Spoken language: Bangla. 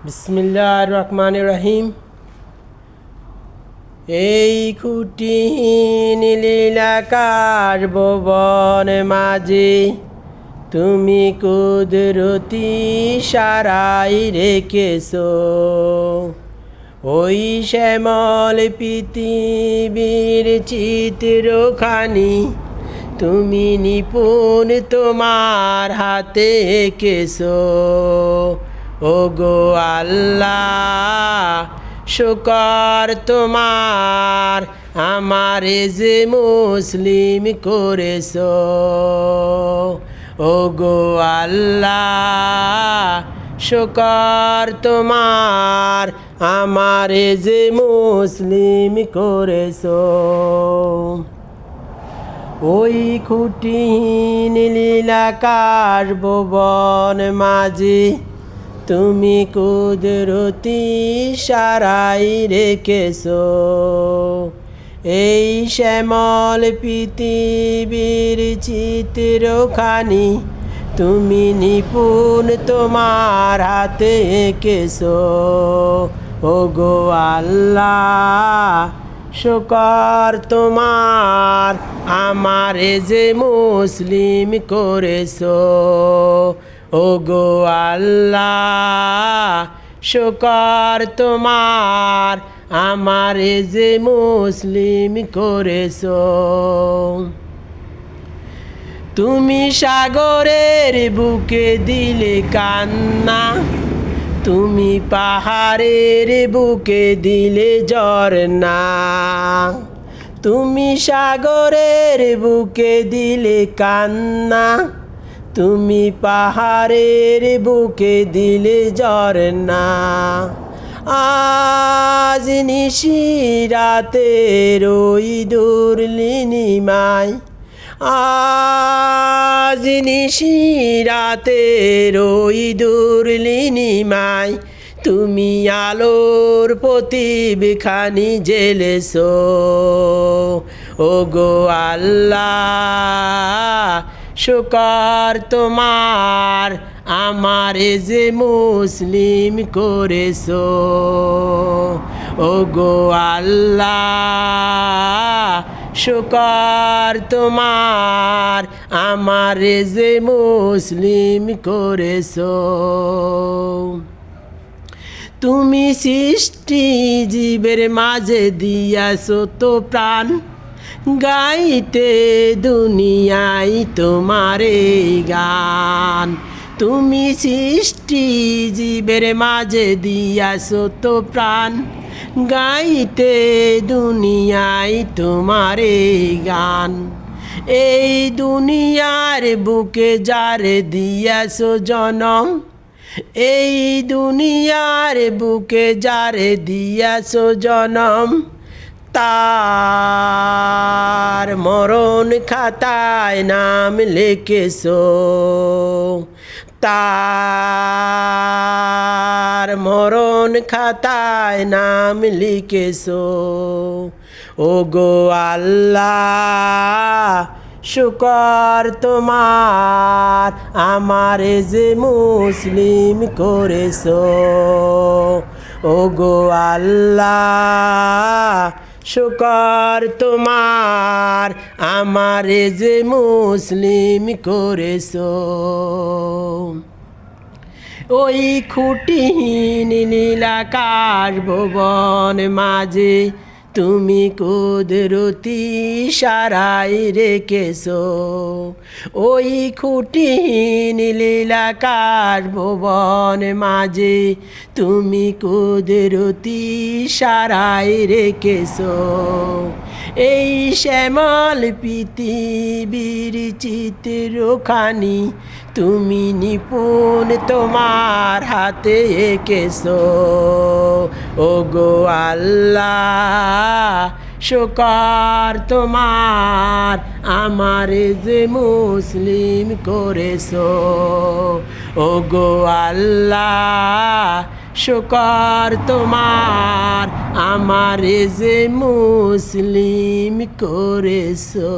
বিসমিল্লাহির রহমানির রহিম। এই খুঁটিহীন লীলাকার ভুবন মাঝে তুমি কুদরতি সারাই রেখেছো। ওই শ্যামল পৃথিবীর চিত্রখানি তুমি নিপুণ তোমার হাতে এঁকেছো। ওগো আল্লাহ, শুকর তোমার আমারে যে মুসলিম করেছো। ওগো আল্লাহ, শুকর তোমার আমারে যে মুসলিম করেছো। ওই খুঁটিহীন লীলাকার ভুবন মাঝে তুমি কুদরতি সারাই রেখেছো। এই শ্যামল পৃথিবীর চিত্রখানি তুমি নিপুণ তোমার হাতে এঁকেছো। ওগো আল্লাহ, শুকর তোমার আমারে যে মুসলিম করেছো। ওগো আল্লাহ, শুকর তোমার আমারে যে মুসলিম করেছো। তুমি সাগরের বুকে দিলে কান্না, তুমি পাহাড়ের বুকে দিলে ঝরনা। তুমি সাগরের বুকে দিলে কান্না, তুমি পাহাড়ের বুকে দিলে ঝরনা। আজ নিশিরাতের ওই দুর্লিনিমায়, আজ নিশিরাতের ওই দুর্লিনিমায় তুমি আলোর প্রদীপখানি জ্বেলেছো। ওগো আল্লাহ, শুকর তোমার আমারে যে মুসলিম করেছো। ওগো আল্লাহ, শুকর তোমার আমারে যে মুসলিম করেছো। তুমি সৃষ্টি জীবের মাঝে দিয়াছো তো প্রাণ, গাইতে দুনিয়ায় তোমারে গান। তুমি সৃষ্টি জীবের মাঝে দিয়াছো তো প্রাণ, গাইতে দুনিয়ায় তোমারে গান। এই দুনিয়ার বুকে যারে দিয়াছো জনম, এই দুনিয়ার বুকে যারে দিয়াছো জনম, তার মরণ খাতায় নাম লিখেছো। তার মরণ খাতায় নাম লিখেছো। ওগো আল্লাহ, শুকর তোমার আমারে যে মুসলিম করেছো। ওগো আল্লাহ, শুকর তোমার আমারে যে মুসলিম করেছো। ওই খুঁটিহীন লীলাকার ভুবন মাঝে তুমি কুদরতি সারাই রেখেছো। ওই খুঁটিহীন লীলাকার ভুবন মাঝে তুমি কুদরতি সারাই রেখেছো। এই শ্যামল পৃথিবীর চিত্রখানি তুমি নিপুণ তোমার হাতে এঁকেছো। ওগো আল্লাহ, শুকর তোমার আমারে যে মুসলিম করেছো। ওগো আল্লাহ, শুকর তোমার আমারে যে মুসলিম করেছো।